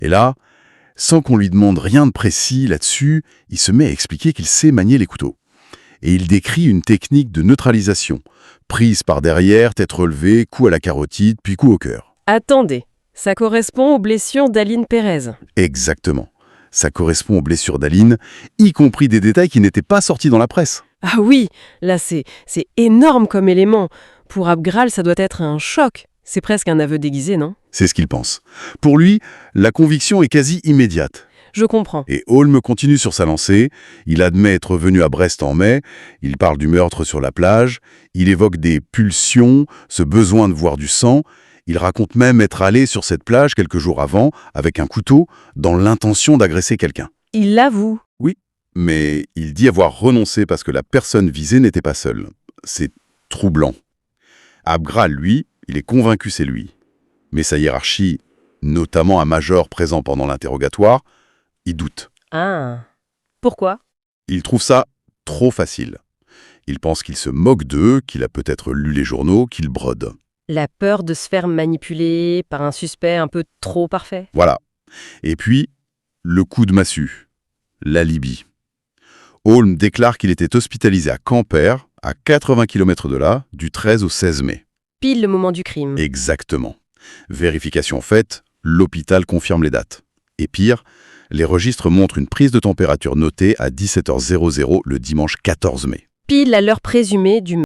Et là, sans qu'on lui demande rien de précis là-dessus, il se met à expliquer qu'il sait manier les couteaux. Et il décrit une technique de neutralisation. Prise par derrière, tête relevée, coup à la carotide, puis coup au cœur. Attendez, ça correspond aux blessures d'Aline Pérez. Exactement. Ça correspond aux blessures d'Aline, y compris des détails qui n'étaient pas sortis dans la presse. Ah oui, là c'est énorme comme élément. Pour Abgral, ça doit être un choc. C'est presque un aveu déguisé, non? C'est ce qu'il pense. Pour lui, la conviction est quasi immédiate. Je comprends. Et Holm continue sur sa lancée. Il admet être venu à Brest en mai. Il parle du meurtre sur la plage. Il évoque des pulsions, ce besoin de voir du sang. Il raconte même être allé sur cette plage quelques jours avant, avec un couteau, dans l'intention d'agresser quelqu'un. Il l'avoue. Oui, mais il dit avoir renoncé parce que la personne visée n'était pas seule. C'est troublant. Abgral, lui, il est convaincu c'est lui. Mais sa hiérarchie, notamment un major présent pendant l'interrogatoire, il doute. Ah. Pourquoi? Il trouve ça trop facile. Il pense qu'il se moque d'eux, qu'il a peut-être lu les journaux, qu'il brode. La peur de se faire manipuler par un suspect un peu trop parfait. Voilà. Et puis, le coup de massue. L'alibi. Holm déclare qu'il était hospitalisé à Quimper, à 80 km de là, du 13 au 16 mai. Pile le moment du crime. Exactement. Vérification faite, l'hôpital confirme les dates. Et pire, les registres montrent une prise de température notée à 17h00 le dimanche 14 mai. Pile à l'heure présumée du